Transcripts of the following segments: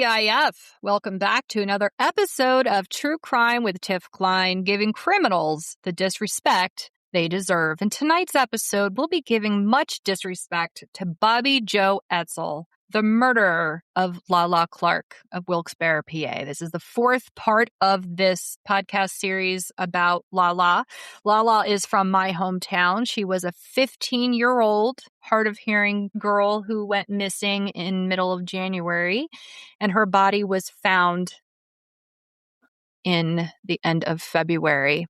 TGIF. Welcome back to another episode of True Crime with Tiff Klein, giving criminals the disrespect they deserve. In tonight's episode, we'll be giving much disrespect to Bobbiejo Etzel, the murderer of LaLa Clark of Wilkes-Barre, PA. This is the fourth part of this podcast series about LaLa. LaLa is from my hometown. She was a 15-year-old hard of hearing girl who went missing in middle of January, and her body was found in the end of February,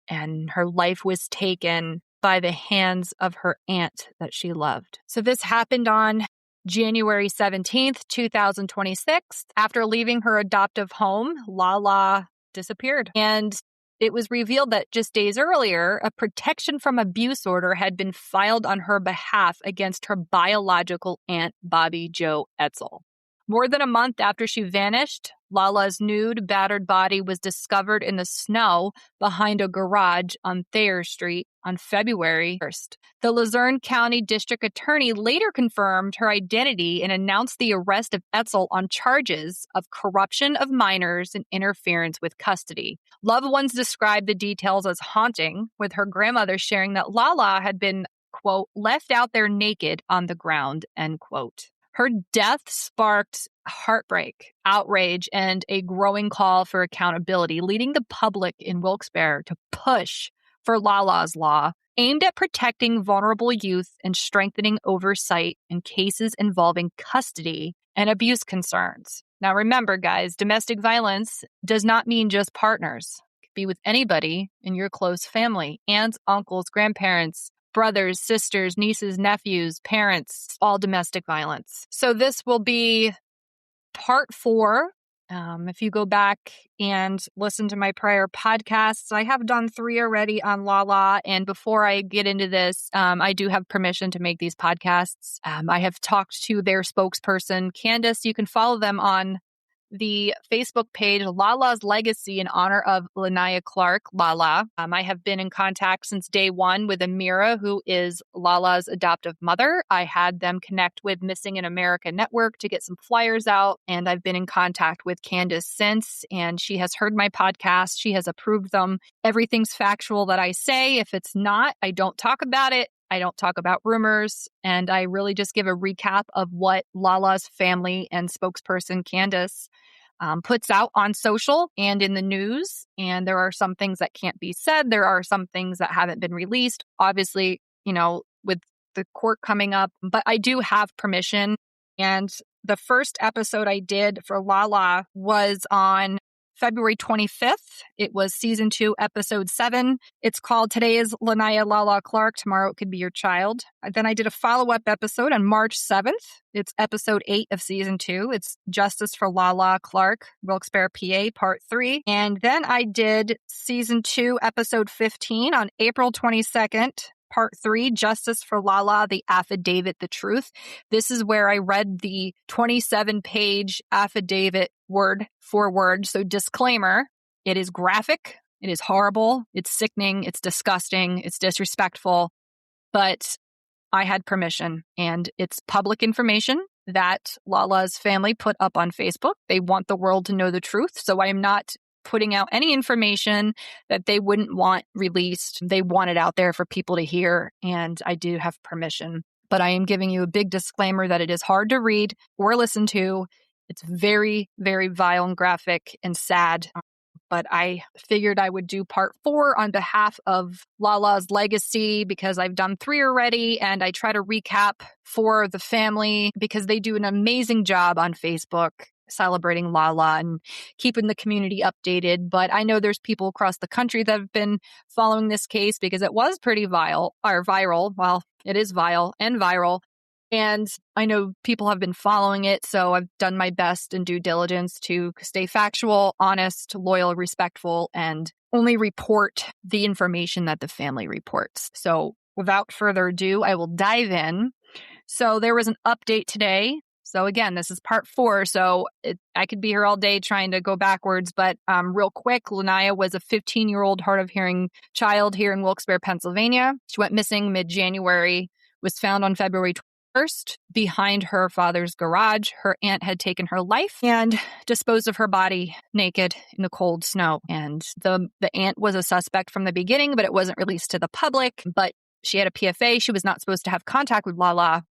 and her life was taken by the hands of her aunt that she loved. So this happened on January 17th, 2026. After leaving her adoptive home, LaLa disappeared. And it was revealed that just days earlier, a protection from abuse order had been filed on her behalf against her biological aunt, Bobbiejo Etzel. More than a month after she vanished, LaLa's nude, battered body was discovered in the snow behind a garage on Thayer Street on February 1st. The Luzerne County District Attorney later confirmed her identity and announced the arrest of Etzel on charges of corruption of minors and interference with custody. Loved ones described the details as haunting, with her grandmother sharing that LaLa had been, quote, left out there naked on the ground, end quote. Her death sparked heartbreak, outrage, and a growing call for accountability, leading the public in Wilkes-Barre to push for LaLa's Law, aimed at protecting vulnerable youth and strengthening oversight in cases involving custody and abuse concerns. Now remember, guys, domestic violence does not mean just partners. It could be with anybody in your close family, aunts, uncles, grandparents, brothers, sisters, nieces, nephews, parents, all domestic violence. So this will be part 4. If you go back and listen to my prior podcasts, I have done 3 already on LaLa. And before I get into this, I do have permission to make these podcasts. I have talked to their spokesperson, Candace. You can follow them on the Facebook page, LaLa's Legacy, in honor of LaLa Clark, LaLa. I have been in contact since day one with Amira, who is LaLa's adoptive mother. I had them connect with Missing in America Network to get some flyers out, and I've been in contact with Candace since, and she has heard my podcast. She has approved them. Everything's factual that I say. If it's not, I don't talk about it. I don't talk about rumors, and I really just give a recap of what LaLa's family and spokesperson Candace puts out on social and in the news. And there are some things that can't be said. There are some things that haven't been released, obviously, with the court coming up. But I do have permission. And the first episode I did for LaLa was on February 25th. It was season 2, episode 7. It's called Today is LaLa Clark, Tomorrow It Could Be Your Child. Then I did a follow-up episode on March 7th. It's episode 8 of season 2. It's Justice for LaLa Clark, Wilkes-Barre, PA, part 3. And then I did season 2, episode 15 on April 22nd. Part 3, Justice for LaLa, the Affidavit, the Truth. This is where I read the 27-page affidavit word for word. So disclaimer, it is graphic, it is horrible, it's sickening, it's disgusting, it's disrespectful, but I had permission, and it's public information that LaLa's family put up on Facebook. They want the world to know the truth, so I am not putting out any information that they wouldn't want released. They want it out there for people to hear, and I do have permission. But I am giving you a big disclaimer that it is hard to read or listen to. It's very, very vile and graphic and sad. But I figured I would do part 4 on behalf of LaLa's Legacy because I've done 3 already, and I try to recap for the family because they do an amazing job on Facebook celebrating LaLa and keeping the community updated. But I know there's people across the country that have been following this case because it was pretty viral. Well, it is vile and viral. And I know people have been following it, so I've done my best in due diligence to stay factual, honest, loyal, respectful, and only report the information that the family reports. So without further ado, I will dive in. So there was an update today. So again, this is part 4, so I could be here all day trying to go backwards, but real quick, LaLa was a 15-year-old hard of hearing child here in Wilkes-Barre, Pennsylvania. She went missing mid-January, was found on February First, behind her father's garage, her aunt had taken her life and disposed of her body naked in the cold snow. And the aunt was a suspect from the beginning, but it wasn't released to the public. But she had a PFA. She was not supposed to have contact with LaLa,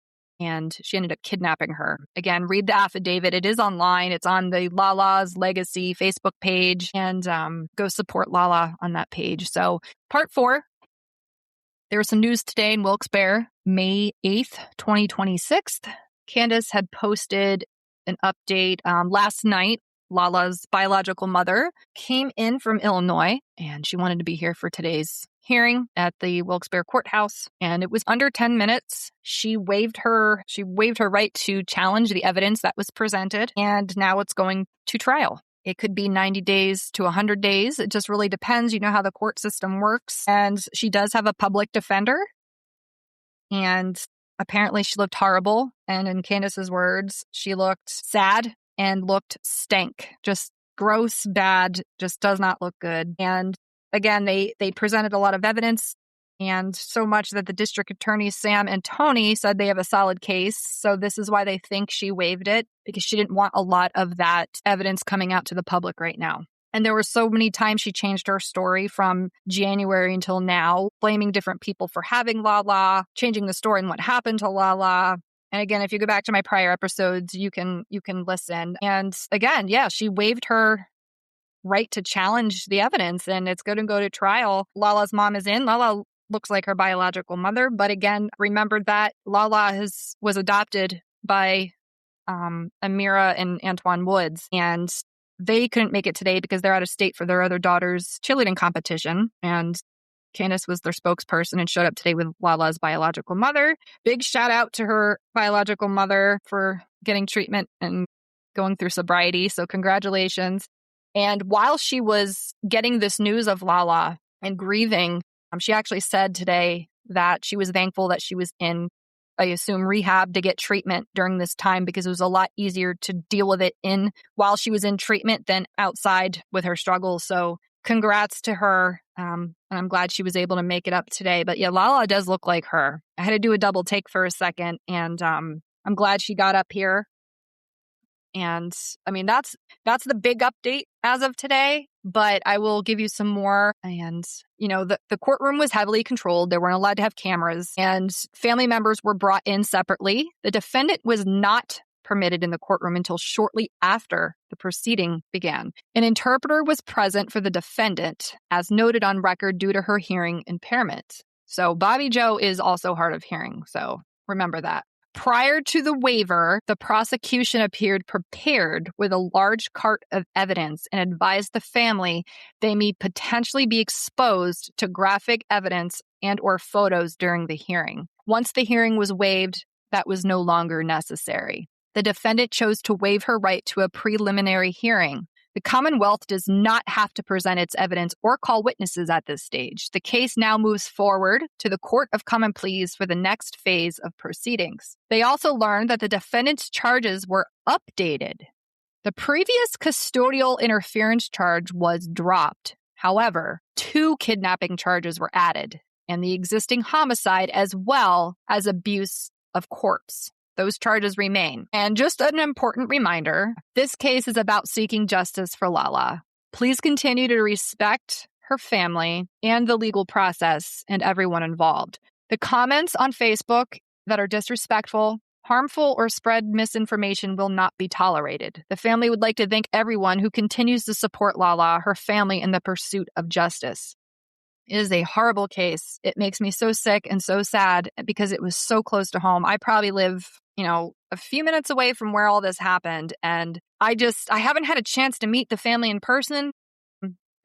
and she ended up kidnapping her. Again, read the affidavit. It is online. It's on the LaLa's Legacy Facebook page, and go support LaLa on that page. So part 4. There was some news today in Wilkes-Barre, May 8th, 2026. Candace had posted an update last night. LaLa's biological mother came in from Illinois, and she wanted to be here for today's hearing at the Wilkes-Barre courthouse, and it was under 10 minutes. She waived her right to challenge the evidence that was presented, and now it's going to trial. It could be 90 days to 100 days. It just really depends. You know how the court system works. And she does have a public defender. And apparently she looked horrible. And in Candace's words, she looked sad and looked stank. Just gross, bad, just does not look good. And again, they presented a lot of evidence, and so much that the district attorneys, Sam and Tony, said they have a solid case. So this is why they think she waived it, because she didn't want a lot of that evidence coming out to the public right now. And there were so many times she changed her story from January until now, blaming different people for having LaLa, changing the story and what happened to LaLa. And again, if you go back to my prior episodes, you can listen. And again, yeah, she waived her right to challenge the evidence, and it's going to go to trial. LaLa's mom is in. LaLa looks like her biological mother, but again, remember that LaLa was adopted by Amira and Antoine Woods, and they couldn't make it today because they're out of state for their other daughter's cheerleading competition. And Candace was their spokesperson and showed up today with LaLa's biological mother. Big shout out to her biological mother for getting treatment and going through sobriety. So congratulations. And while she was getting this news of LaLa and grieving, she actually said today that she was thankful that she was in, I assume, rehab to get treatment during this time, because it was a lot easier to deal with it while she was in treatment than outside with her struggles. So congrats to her. And I'm glad she was able to make it up today. But yeah, LaLa does look like her. I had to do a double take for a second, and I'm glad she got up here. And I mean, that's the big update as of today, but I will give you some more. And, the courtroom was heavily controlled. They weren't allowed to have cameras, and family members were brought in separately. The defendant was not permitted in the courtroom until shortly after the proceeding began. An interpreter was present for the defendant, as noted on record, due to her hearing impairment. So Bobbiejo is also hard of hearing. So remember that. Prior to the waiver, the prosecution appeared prepared with a large cart of evidence and advised the family they may potentially be exposed to graphic evidence and or photos during the hearing. Once the hearing was waived, that was no longer necessary. The defendant chose to waive her right to a preliminary hearing. The Commonwealth does not have to present its evidence or call witnesses at this stage. The case now moves forward to the Court of Common Pleas for the next phase of proceedings. They also learned that the defendant's charges were updated. The previous custodial interference charge was dropped. However, 2 kidnapping charges were added, and the existing homicide as well as abuse of corpse. Those charges remain. And just an important reminder, this case is about seeking justice for LaLa. Please continue to respect her family and the legal process and everyone involved. The comments on Facebook that are disrespectful, harmful, or spread misinformation will not be tolerated. The family would like to thank everyone who continues to support LaLa, her family, in the pursuit of justice. It is a horrible case. It makes me so sick and so sad because it was so close to home. I probably live, a few minutes away from where all this happened. And I haven't had a chance to meet the family in person.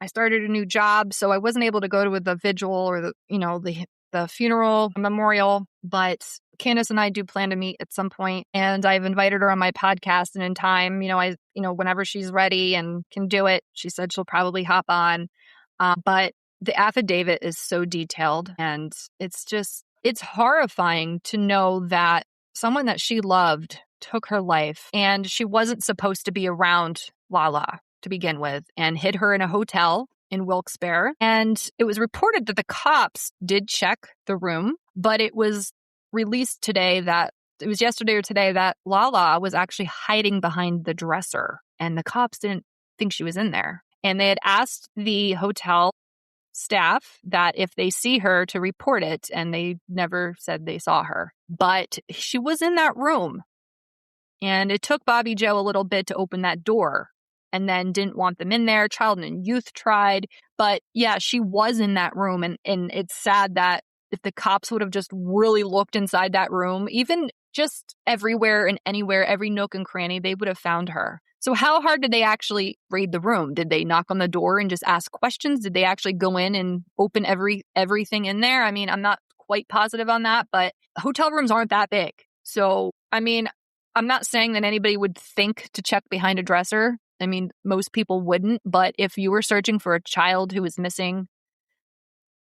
I started a new job, so I wasn't able to go to the vigil or the funeral memorial. But Candace and I do plan to meet at some point, and I've invited her on my podcast. And in time, whenever she's ready and can do it, she said she'll probably hop on. But the affidavit is so detailed, and it's horrifying to know that someone that she loved took her life, and she wasn't supposed to be around LaLa to begin with, and hid her in a hotel in Wilkes-Barre. And it was reported that the cops did check the room, but it was released today that it was yesterday or today that LaLa was actually hiding behind the dresser, and the cops didn't think she was in there. And they had asked the hotel staff that if they see her to report it, and they never said they saw her. But she was in that room. And it took Bobbiejo a little bit to open that door, and then didn't want them in there. Child and Youth tried. But yeah, she was in that room. And it's sad that if the cops would have just really looked inside that room, even just everywhere and anywhere, every nook and cranny, they would have found her. So how hard did they actually raid the room? Did they knock on the door and just ask questions? Did they actually go in and open everything in there? I mean, I'm not quite positive on that, but hotel rooms aren't that big. So, I mean, I'm not saying that anybody would think to check behind a dresser. I mean, most people wouldn't, but if you were searching for a child who is missing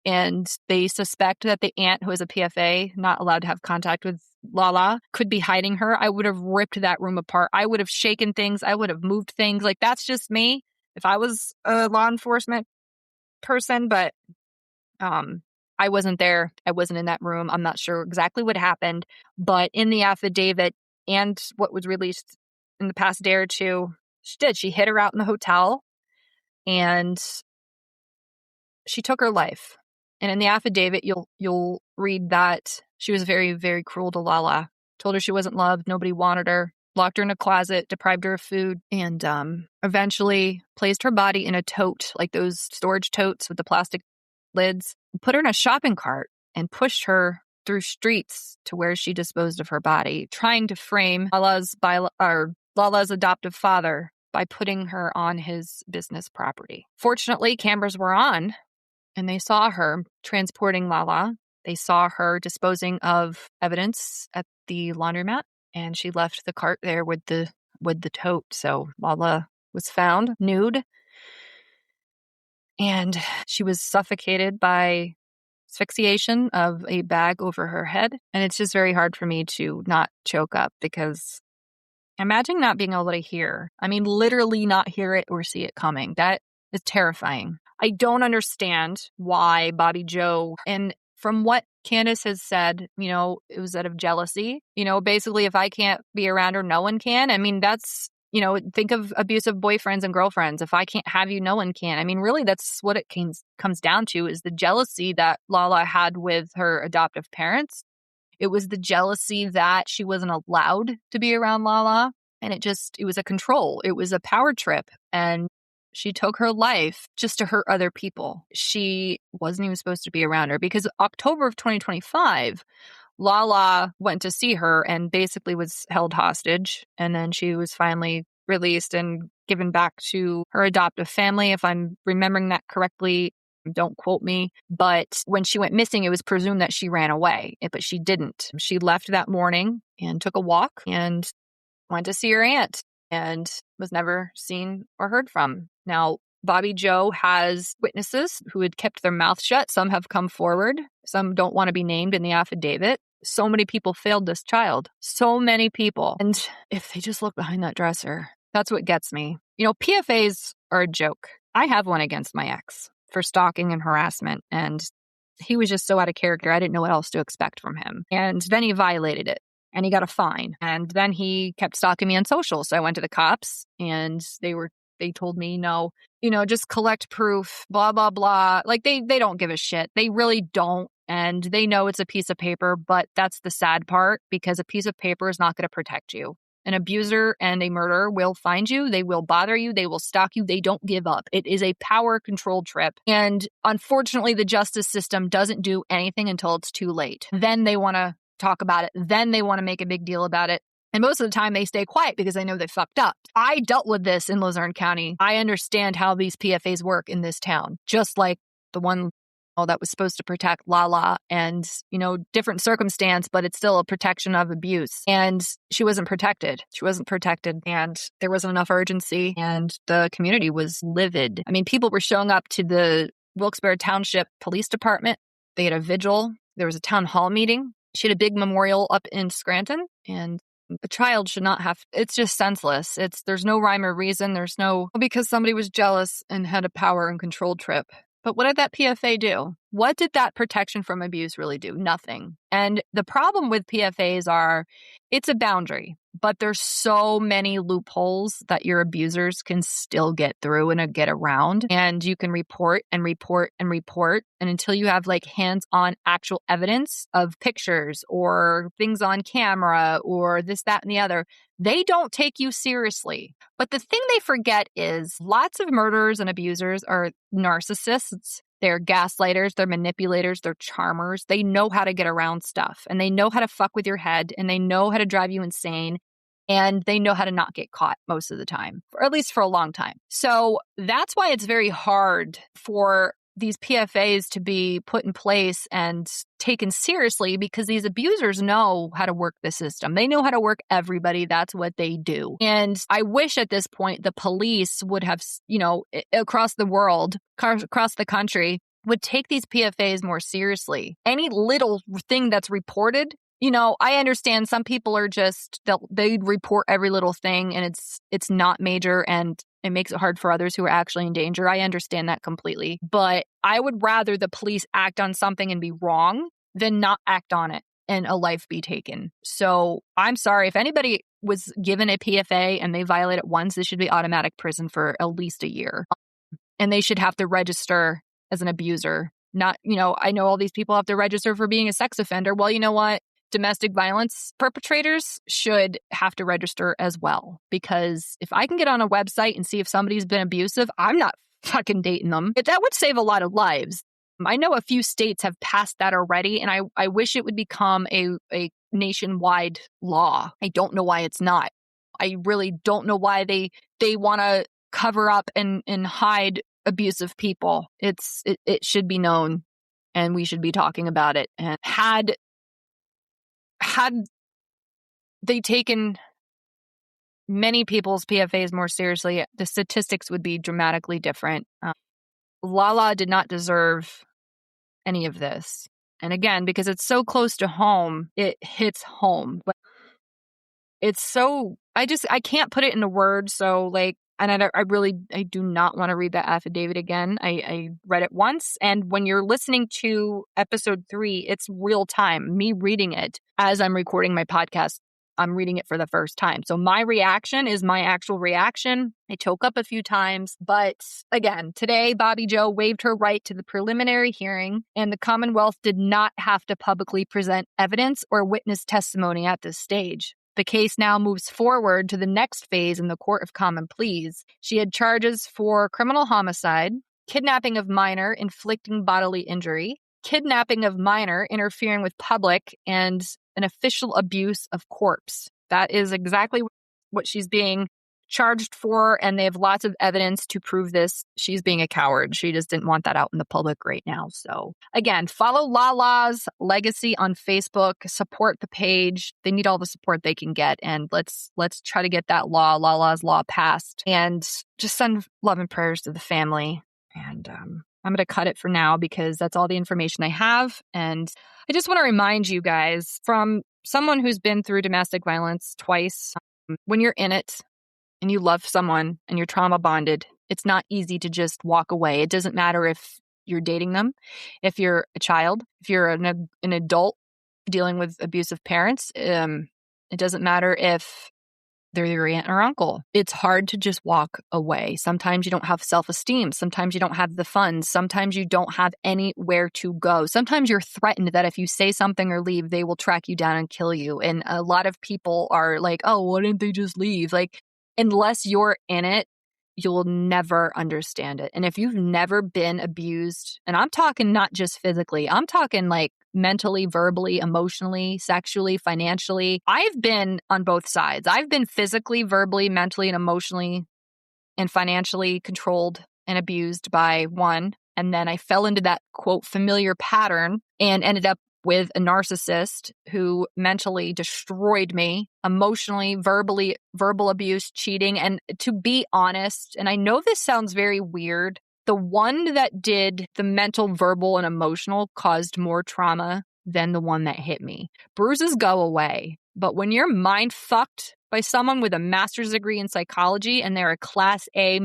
and they suspect that the aunt, who is a PFA, not allowed to have contact with LaLa, could be hiding her, I would have ripped that room apart. I would have shaken things. I would have moved things. Like, that's just me if I was a law enforcement person, but I wasn't there. I wasn't in that room. I'm not sure exactly what happened, but in the affidavit and what was released in the past day or two, she did. She hid her out in the hotel, and she took her life. And in the affidavit, you'll read that she was very, very cruel to LaLa. Told her she wasn't loved, nobody wanted her, locked her in a closet, deprived her of food, and eventually placed her body in a tote, like those storage totes with the plastic lids, put her in a shopping cart, and pushed her through streets to where she disposed of her body, trying to frame LaLa's adoptive father by putting her on his business property. Fortunately, cameras were on, and they saw her transporting LaLa. They saw her disposing of evidence at the laundromat, and she left the cart there with the tote. So LaLa was found nude, and she was suffocated by asphyxiation of a bag over her head. And it's just very hard for me to not choke up, because imagine not being able to hear. I mean, literally not hear it or see it coming. That is terrifying. I don't understand why Bobbiejo, and from what Candace has said, it was out of jealousy. Basically, if I can't be around her, no one can. I mean, that's, think of abusive boyfriends and girlfriends. If I can't have you, no one can. I mean, really, that's what it comes down to, is the jealousy that LaLa had with her adoptive parents. It was the jealousy that she wasn't allowed to be around LaLa. And it was a control. It was a power trip. And she took her life just to hurt other people. She wasn't even supposed to be around her, because October of 2025, LaLa went to see her and basically was held hostage. And then she was finally released and given back to her adoptive family, if I'm remembering that correctly. Don't quote me. But when she went missing, it was presumed that she ran away, but she didn't. She left that morning and took a walk and went to see her aunt, and was never seen or heard from. Now, Bobbiejo has witnesses who had kept their mouth shut. Some have come forward. Some don't want to be named in the affidavit. So many people failed this child. So many people. And if they just look behind that dresser, that's what gets me. PFAs are a joke. I have one against my ex for stalking and harassment. And he was just so out of character. I didn't know what else to expect from him. And then he violated it. And he got a fine. And then he kept stalking me on social. So I went to the cops, and they told me, no, just collect proof, blah, blah, blah. Like, they don't give a shit. They really don't. And they know it's a piece of paper, but that's the sad part, because a piece of paper is not going to protect you. An abuser and a murderer will find you. They will bother you. They will stalk you. They don't give up. It is a power control trip. And unfortunately, the justice system doesn't do anything until it's too late. Then they want to talk about it. Then they want to make a big deal about it. And most of the time they stay quiet because they know they fucked up. I dealt with this in Luzerne County. I understand how these PFAs work in this town, just like the one that was supposed to protect LaLa, and, different circumstance, but it's still a protection of abuse. And she wasn't protected. And there wasn't enough urgency, and the community was livid. I mean, people were showing up to the Wilkes-Barre Township Police Department. They had a vigil. There was a town hall meeting. She had a big memorial up in Scranton, and a child should not have, it's just senseless. There's no rhyme or reason. There's no, because somebody was jealous and had a power and control trip. But what did that PFA do? What did that protection from abuse really do? Nothing. And the problem with PFAs are it's a boundary, but there's so many loopholes that your abusers can still get through and get around. And you can report and report and report. And until you have like hands-on actual evidence of pictures or things on camera or this, that, and the other, they don't take you seriously. But the thing they forget is lots of murderers and abusers are narcissists. They're gaslighters, they're manipulators, they're charmers. They know how to get around stuff, and they know how to fuck with your head, and they know how to drive you insane, and they know how to not get caught most of the time, or at least for a long time. So that's why it's very hard for these PFAs to be put in place and taken seriously, because these abusers know how to work the system. They know how to work everybody. That's what they do. And I wish at this point the police would have, across the world, across the country, would take these PFAs more seriously. Any little thing that's reported, I understand some people are just, they report every little thing and it's not major and it makes it hard for others who are actually in danger. I understand that completely. But I would rather the police act on something and be wrong than not act on it and a life be taken. So I'm sorry. If anybody was given a PFA and they violate it once, this should be automatic prison for at least a year. And they should have to register as an abuser. Not, I know all these people have to register for being a sex offender. Well, you know what? Domestic violence perpetrators should have to register as well. Because if I can get on a website and see if somebody's been abusive, I'm not fucking dating them. That would save a lot of lives. I know a few states have passed that already, and I wish it would become a nationwide law. I don't know why it's not. I really don't know why they want to cover up and hide abusive people. It should be known, and we should be talking about it. And had they taken many people's PFAs more seriously, the statistics would be dramatically different. LaLa did not deserve any of this. And again, because it's so close to home, it hits home. But it's so, I can't put it into words. So and I do not want to read that affidavit again. I read it once. And when you're listening to episode 3, it's real time. Me reading it as I'm recording my podcast, I'm reading it for the first time. So my reaction is my actual reaction. I choke up a few times. But again, today, Bobbiejo waived her right to the preliminary hearing, and the Commonwealth did not have to publicly present evidence or witness testimony at this stage. The case now moves forward to the next phase in the Court of Common Pleas. She had charges for criminal homicide, kidnapping of minor, inflicting bodily injury, kidnapping of minor, interfering with public, and an official abuse of corpse. That is exactly what she's being charged for, and they have lots of evidence to prove this. She's being a coward. She just didn't want that out in the public right now. So again, follow LaLa's Legacy on Facebook, support the page. They need all the support they can get, and let's try to get that LaLa's law passed, and just send love and prayers to the family. And I'm going to cut it for now because that's all the information I have. And I just want to remind you guys, from someone who's been through domestic violence twice, when you're in it and you love someone and you're trauma bonded, it's not easy to just walk away. It doesn't matter if you're dating them, if you're a child, if you're an adult dealing with abusive parents. It doesn't matter if they're your aunt or uncle. It's hard to just walk away. Sometimes you don't have self-esteem. Sometimes you don't have the funds. Sometimes you don't have anywhere to go. Sometimes you're threatened that if you say something or leave, they will track you down and kill you. And a lot of people are like, oh, why didn't they just leave? Unless you're in it, you'll never understand it. And if you've never been abused, and I'm talking not just physically, I'm talking mentally, verbally, emotionally, sexually, financially. I've been on both sides. I've been physically, verbally, mentally, and emotionally and financially controlled and abused by one. And then I fell into that, quote, familiar pattern and ended up with a narcissist who mentally destroyed me, emotionally, verbally, verbal abuse, cheating. And to be honest, and I know this sounds very weird, the one that did the mental, verbal, and emotional caused more trauma than the one that hit me. Bruises go away, but when you're mind fucked by someone with a master's degree in psychology and they're a class A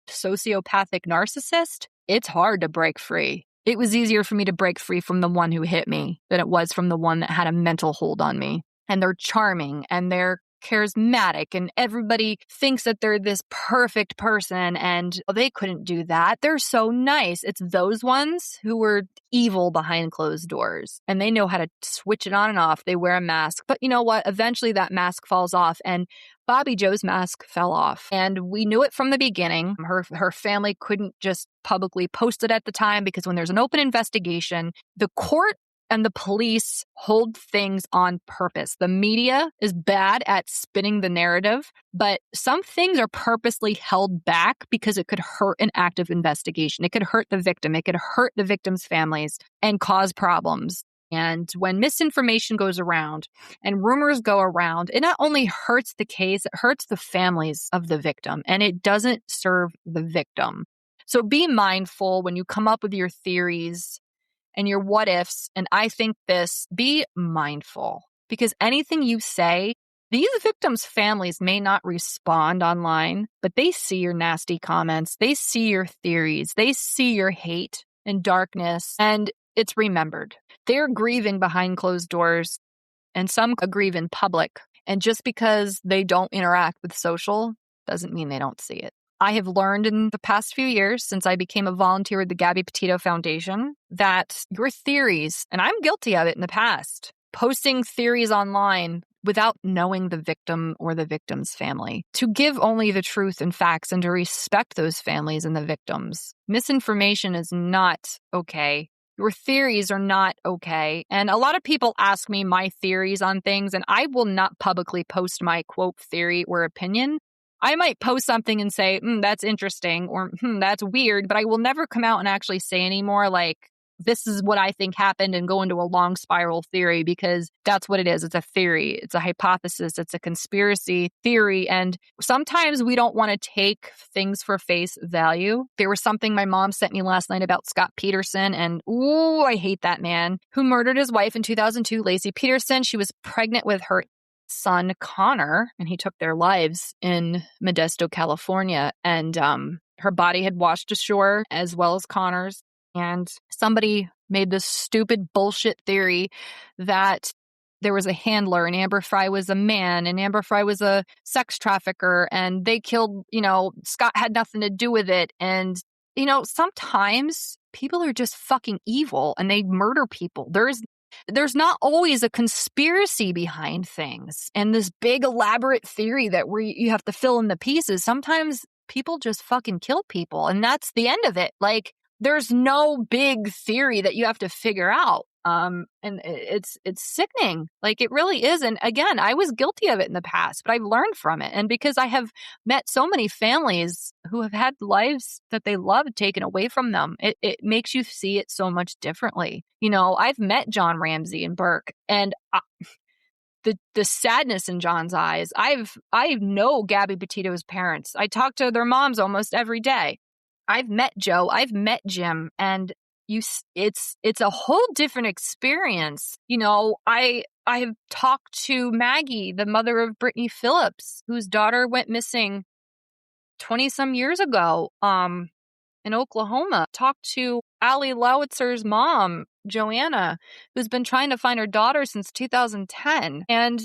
sociopathic narcissist, it's hard to break free. It was easier for me to break free from the one who hit me than it was from the one that had a mental hold on me. And they're charming and they're charismatic and everybody thinks that they're this perfect person and they couldn't do that. They're so nice. It's those ones who were evil behind closed doors and they know how to switch it on and off. They wear a mask. But you know what? Eventually that mask falls off and Bobbiejo's mask fell off. And we knew it from the beginning. Her family couldn't just publicly post it at the time because when there's an open investigation, the court and the police hold things on purpose. The media is bad at spinning the narrative, but some things are purposely held back because it could hurt an active investigation. It could hurt the victim. It could hurt the victim's families and cause problems. And when misinformation goes around and rumors go around, it not only hurts the case, it hurts the families of the victim, and it doesn't serve the victim. So be mindful when you come up with your theories and your what ifs, and I think this, be mindful because anything you say, these victims' families may not respond online, but they see your nasty comments, they see your theories, they see your hate and darkness, and it's remembered. They're grieving behind closed doors, and some grieve in public, and just because they don't interact with social doesn't mean they don't see it. I have learned in the past few years since I became a volunteer with the Gabby Petito Foundation that your theories, and I'm guilty of it in the past, posting theories online without knowing the victim or the victim's family, to give only the truth and facts and to respect those families and the victims. Misinformation is not okay. Your theories are not okay. And a lot of people ask me my theories on things, and I will not publicly post my quote theory or opinion. I might post something and say, that's interesting, or that's weird, but I will never come out and actually say anymore like, this is what I think happened and go into a long spiral theory because that's what it is. It's a theory. It's a hypothesis. It's a conspiracy theory. And sometimes we don't want to take things for face value. There was something my mom sent me last night about Scott Peterson, and ooh, I hate that man, who murdered his wife in 2002, Lacey Peterson. She was pregnant with her son, Connor, and he took their lives in Modesto, California. And her body had washed ashore as well as Connor's. And somebody made this stupid bullshit theory that there was a handler and Amber Frey was a man and Amber Frey was a sex trafficker and they killed, Scott had nothing to do with it. And, sometimes people are just fucking evil and they murder people. There's not always a conspiracy behind things and this big elaborate theory that you have to fill in the pieces. Sometimes people just fucking kill people and that's the end of it. Like, there's no big theory that you have to figure out. And it's sickening. Like, it really is. And again, I was guilty of it in the past, but I've learned from it. And because I have met so many families who have had lives that they loved taken away from them, it makes you see it so much differently. I've met John Ramsey and Burke, and the sadness in John's eyes. I know Gabby Petito's parents. I talk to their moms almost every day. I've met Joe, I've met Jim, and it's a whole different experience. I have talked to Maggie, the mother of Brittany Phillips, whose daughter went missing 20 some years ago in Oklahoma. Talked to Allie Lowitzer's mom, Joanna, who's been trying to find her daughter since 2010. And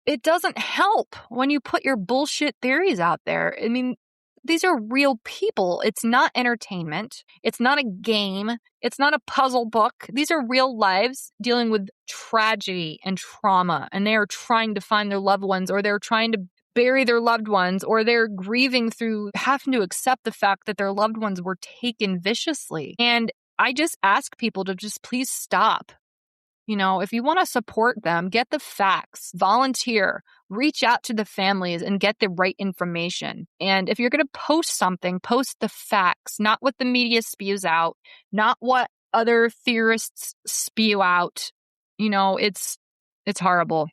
it doesn't help when you put your bullshit theories out there. I mean, these are real people. It's not entertainment. It's not a game. It's not a puzzle book. These are real lives dealing with tragedy and trauma, and they are trying to find their loved ones, or they're trying to bury their loved ones, or they're grieving through having to accept the fact that their loved ones were taken viciously. And I just ask people to just please stop. If you want to support them, get the facts, volunteer, reach out to the families and get the right information. And if you're going to post something, post the facts, not what the media spews out, not what other theorists spew out. It's horrible.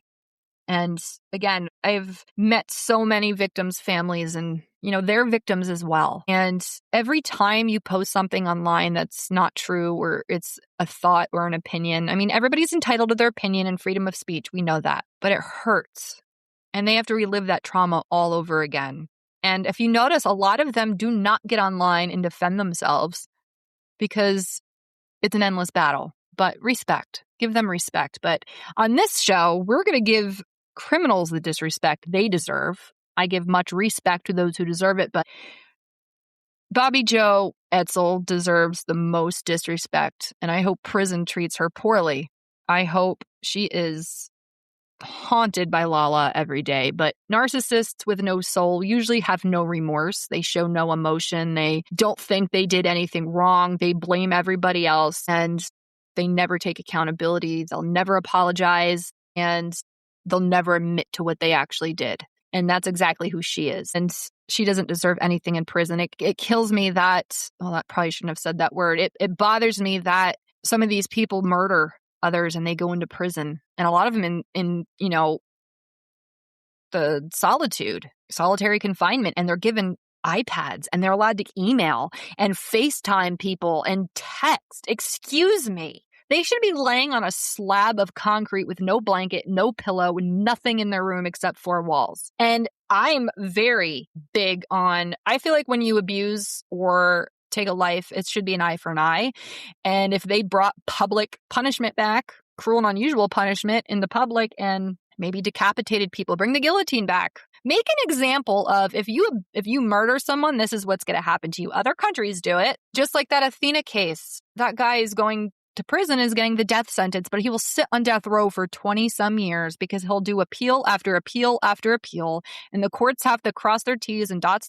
And again, I've met so many victims' families and, they're victims as well. And every time you post something online that's not true or it's a thought or an opinion, I mean, everybody's entitled to their opinion and freedom of speech. We know that, but it hurts. And they have to relive that trauma all over again. And if you notice, a lot of them do not get online and defend themselves. because it's an endless battle. But respect. Give them respect. But on this show, we're going to give criminals the disrespect they deserve. I give much respect to those who deserve it, but Bobbiejo Etzel deserves the most disrespect, and I hope prison treats her poorly. I hope she is haunted by LaLa every day. But narcissists with no soul usually have no remorse. They show no emotion. They don't think they did anything wrong. They blame everybody else, and they never take accountability. They'll never apologize, and they'll never admit to what they actually did. And that's exactly who she is. And she doesn't deserve anything in prison. It kills me that, well, that probably shouldn't have said that word. It bothers me that some of these people murder others and they go into prison. And a lot of them in the solitary confinement, and they're given iPads and they're allowed to email and FaceTime people and text. Excuse me. They should be laying on a slab of concrete with no blanket, no pillow, nothing in their room except four walls. And I'm very big on, I feel like when you abuse or take a life, it should be an eye for an eye. And if they brought public punishment back, cruel and unusual punishment in the public, and maybe decapitated people, bring the guillotine back. Make an example of if you murder someone, this is what's going to happen to you. Other countries do it. Just like that Athena case. That guy is going to prison, is getting the death sentence, but he will sit on death row for 20 some years because he'll do appeal after appeal after appeal. And the courts have to cross their T's and dot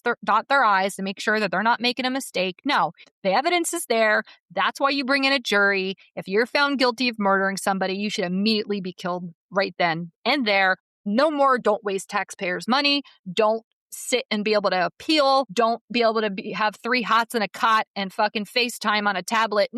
their I's to make sure that they're not making a mistake. No, the evidence is there. That's why you bring in a jury. If you're found guilty of murdering somebody, you should immediately be killed right then and there. No more. Don't waste taxpayers' money. Don't sit and be able to appeal. Don't be able to have 3 hots in a cot and fucking FaceTime on a tablet.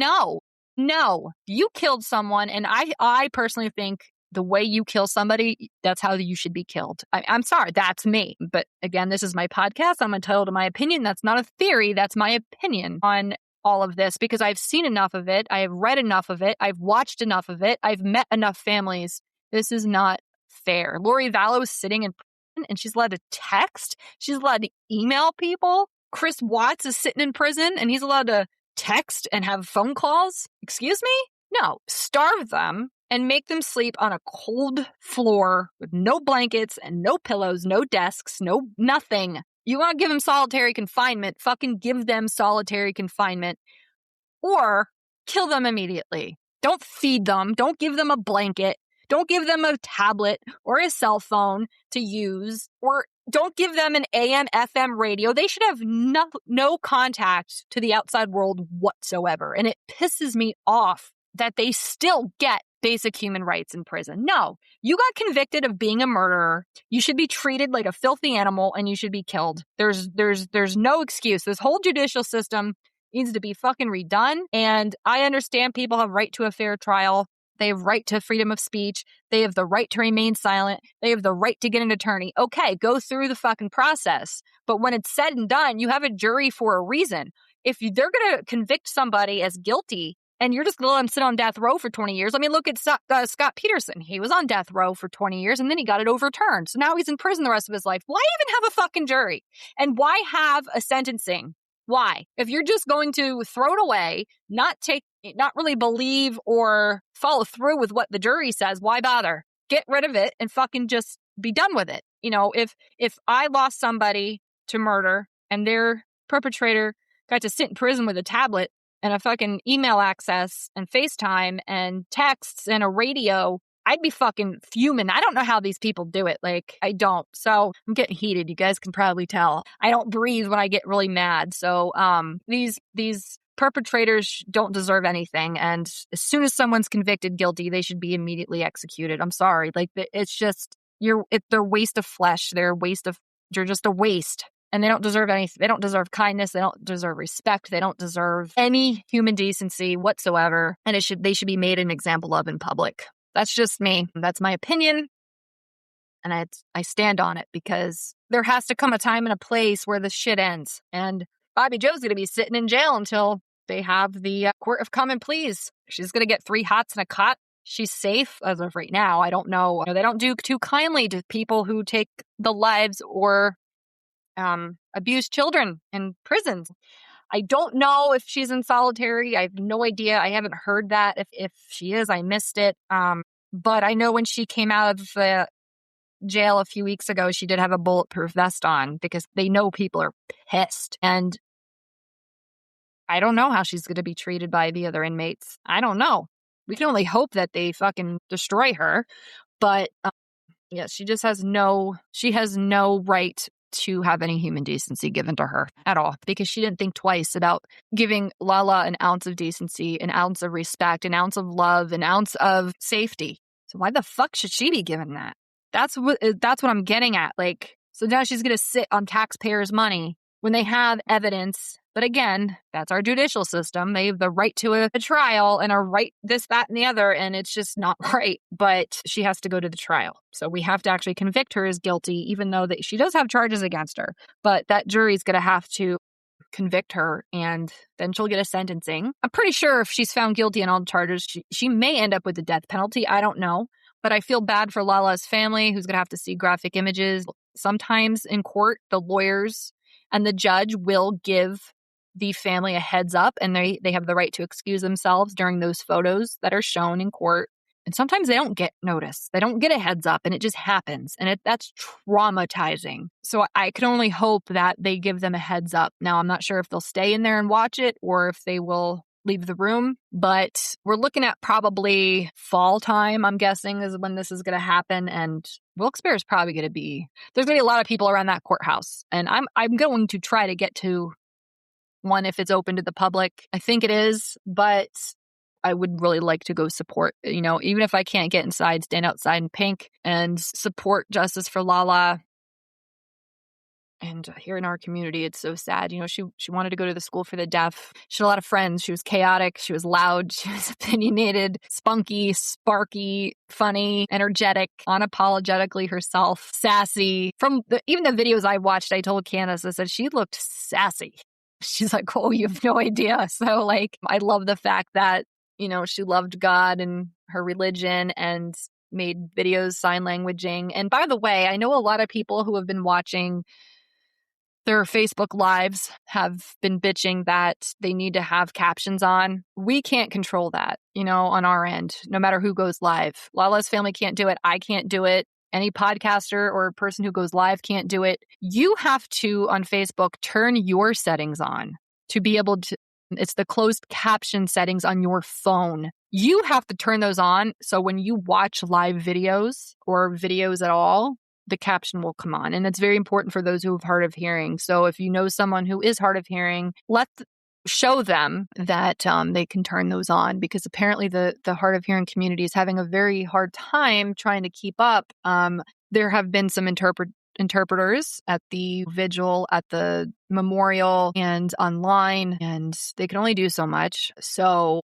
No, you killed someone. And I personally think the way you kill somebody, that's how you should be killed. I'm sorry, that's me. But again, this is my podcast. I'm entitled to my opinion. That's not a theory. That's my opinion on all of this because I've seen enough of it. I have read enough of it. I've watched enough of it. I've met enough families. This is not fair. Lori Vallow is sitting in prison and she's allowed to text. She's allowed to email people. Chris Watts is sitting in prison and he's allowed to text and have phone calls. Excuse me? No. Starve them and make them sleep on a cold floor with no blankets and no pillows, no desks, no nothing. You want to give them solitary confinement, fucking give them solitary confinement or kill them immediately. Don't feed them. Don't give them a blanket. Don't give them a tablet or a cell phone to use, or don't give them an AM, FM radio. They should have no contact to the outside world whatsoever. And it pisses me off that they still get basic human rights in prison. No, you got convicted of being a murderer. You should be treated like a filthy animal and you should be killed. There's no excuse. This whole judicial system needs to be fucking redone. And I understand people have right to a fair trial. They have right to freedom of speech. They have the right to remain silent. They have the right to get an attorney. Okay, go through the fucking process. But when it's said and done, you have a jury for a reason. If they're going to convict somebody as guilty and you're just going to let them sit on death row for 20 years. I mean, look at Scott Peterson. He was on death row for 20 years and then he got it overturned. So now he's in prison the rest of his life. Why even have a fucking jury? And why have a sentencing? Why? If you're just going to throw it away, not really believe or follow through with what the jury says, why bother? Get rid of it and fucking just be done with it. You know, if I lost somebody to murder and their perpetrator got to sit in prison with a tablet and a fucking email access and FaceTime and texts and a radio, I'd be fucking fuming. I don't know how these people do it. Like, I don't. So I'm getting heated. You guys can probably tell. I don't breathe when I get really mad. So these perpetrators don't deserve anything. And as soon as someone's convicted guilty, they should be immediately executed. I'm sorry. Like, it's just, they're waste of flesh. They're just a waste. And they don't deserve anything. They don't deserve kindness. They don't deserve respect. They don't deserve any human decency whatsoever. And they should be made an example of in public. That's just me. That's my opinion. And I stand on it because there has to come a time and a place where this shit ends. And Bobbiejo's going to be sitting in jail until they have the court of common pleas. She's going to get 3 hots and a cot. She's safe as of right now. I don't know. They don't do too kindly to people who take the lives or abuse children in prisons. I don't know if she's in solitary. I have no idea. I haven't heard that. If she is, I missed it. But I know when she came out of the jail a few weeks ago, she did have a bulletproof vest on because they know people are pissed. And I don't know how she's going to be treated by the other inmates. I don't know. We can only hope that they fucking destroy her. But yeah, she has no right to have any human decency given to her at all, because she didn't think twice about giving LaLa an ounce of decency, an ounce of respect, an ounce of love, an ounce of safety. So why the fuck should she be given that? That's what I'm getting at. Like, so now she's going to sit on taxpayers' money when they have evidence. But again, that's our judicial system. They have the right to a trial and a right this, that, and the other, and it's just not right. But she has to go to the trial. So we have to actually convict her as guilty, even though that she does have charges against her. But that jury's going to have to convict her, and then she'll get a sentencing. I'm pretty sure if she's found guilty on all the charges, she may end up with the death penalty. I don't know. But I feel bad for LaLa's family, who's going to have to see graphic images. Sometimes in court, the lawyers and the judge will give the family a heads up, and they have the right to excuse themselves during those photos that are shown in court. And sometimes they don't get notice. They don't get a heads up, and it just happens. And that's traumatizing. So I can only hope that they give them a heads up. Now, I'm not sure if they'll stay in there and watch it or if they will leave the room, but we're looking at probably fall time, I'm guessing, is when this is going to happen. And Wilkes-Barre is probably going to be, there's going to be a lot of people around that courthouse. And I'm going to try to get to one if it's open to the public. I think it is, but I would really like to go support, even if I can't get inside, stand outside in pink and support justice for LaLa. And here in our community, it's so sad. She wanted to go to the school for the deaf. She had a lot of friends. She was chaotic. She was loud. She was opinionated, spunky, sparky, funny, energetic, unapologetically herself, sassy. From even the videos I watched, I told Candace, I said, she looked sassy. She's like, oh, you have no idea. So I love the fact that, she loved God and her religion and made videos, sign languaging. And by the way, I know a lot of people who have been watching their Facebook lives have been bitching that they need to have captions on. We can't control that, on our end, no matter who goes live. LaLa's family can't do it. I can't do it. Any podcaster or person who goes live can't do it. You have to, on Facebook, turn your settings on to be able to, it's the closed caption settings on your phone. You have to turn those on. So when you watch live videos or videos at all, the caption will come on. And it's very important for those who have hard of hearing. So if you know someone who is hard of hearing, show them that they can turn those on, because apparently the hard of hearing community is having a very hard time trying to keep up. There have been some interpreters at the vigil, at the memorial, and online, and they can only do so much. So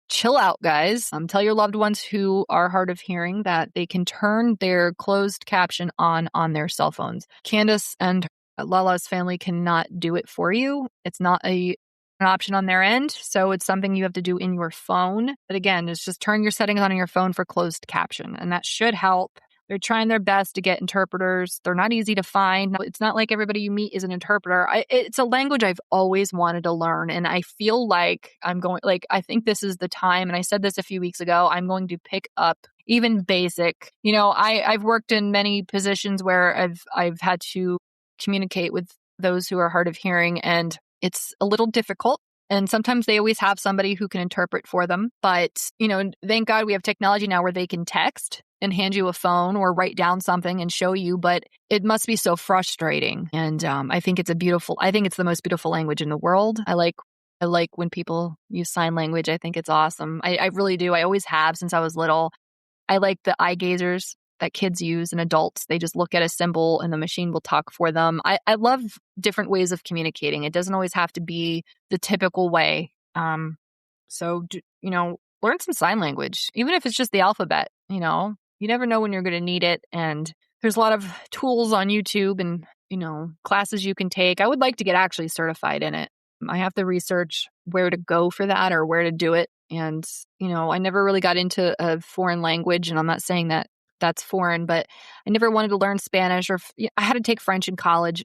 chill out, guys. Tell your loved ones who are hard of hearing that they can turn their closed caption on their cell phones. Candace and LaLa's family cannot do it for you. It's not an option on their end, so it's something you have to do in your phone. But again, it's just turn your settings on your phone for closed caption, and that should help. They're trying their best to get interpreters. They're not easy to find. It's not like everybody you meet is an interpreter. It's a language I've always wanted to learn. And I feel like I think this is the time. And I said this a few weeks ago, I'm going to pick up even basic. I've worked in many positions where I've had to communicate with those who are hard of hearing, and it's a little difficult. And sometimes they always have somebody who can interpret for them. But, thank God we have technology now where they can text and hand you a phone or write down something and show you. But it must be so frustrating. And I think it's the most beautiful language in the world. I like when people use sign language. I think it's awesome. I really do. I always have since I was little. I like the eye gazers that kids use and adults. They just look at a symbol and the machine will talk for them. I love different ways of communicating. It doesn't always have to be the typical way. So learn some sign language, even if it's just the alphabet. You never know when you're going to need it. And there's a lot of tools on YouTube and, classes you can take. I would like to get actually certified in it. I have to research where to go for that or where to do it. And, I never really got into a foreign language, and I'm not saying that that's foreign, but I never wanted to learn Spanish, or I had to take French in college.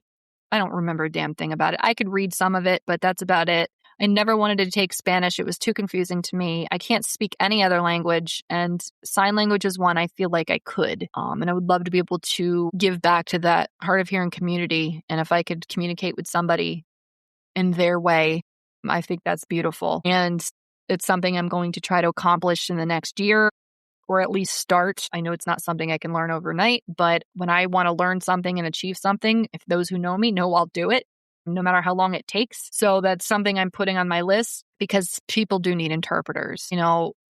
I don't remember a damn thing about it. I could read some of it, but that's about it. I never wanted to take Spanish. It was too confusing to me. I can't speak any other language, and sign language is one I feel like I could. And I would love to be able to give back to that hard of hearing community. And if I could communicate with somebody in their way, I think that's beautiful. And it's something I'm going to try to accomplish in the next year, or at least start. I know it's not something I can learn overnight, but when I want to learn something and achieve something, if those who know me know I'll do it, no matter how long it takes. So that's something I'm putting on my list because people do need interpreters.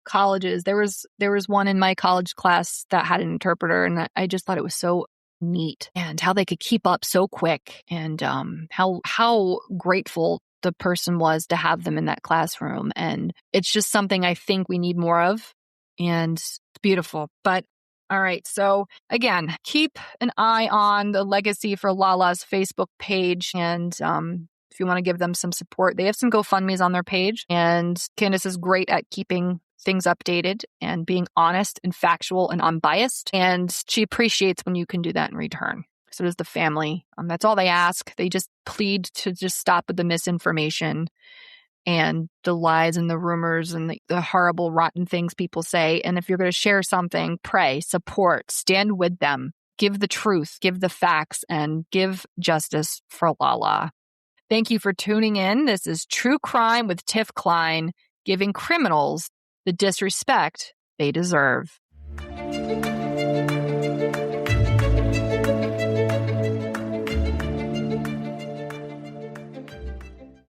Colleges, there was one in my college class that had an interpreter, and I just thought it was so neat, and how they could keep up so quick, and how grateful the person was to have them in that classroom. And it's just something I think we need more of, and it's beautiful. But all right. So again, keep an eye on the Legacy for LaLa's Facebook page. And if you want to give them some support, they have some GoFundMes on their page. And Candace is great at keeping things updated and being honest and factual and unbiased. And she appreciates when you can do that in return. So does the family. That's all they ask. They just plead to just stop with the misinformation and the lies and the rumors and the horrible, rotten things people say. And if you're going to share something, pray, support, stand with them, give the truth, give the facts, and give justice for LaLa. Thank you for tuning in. This is True Crime with Tiff Klein, giving criminals the disrespect they deserve.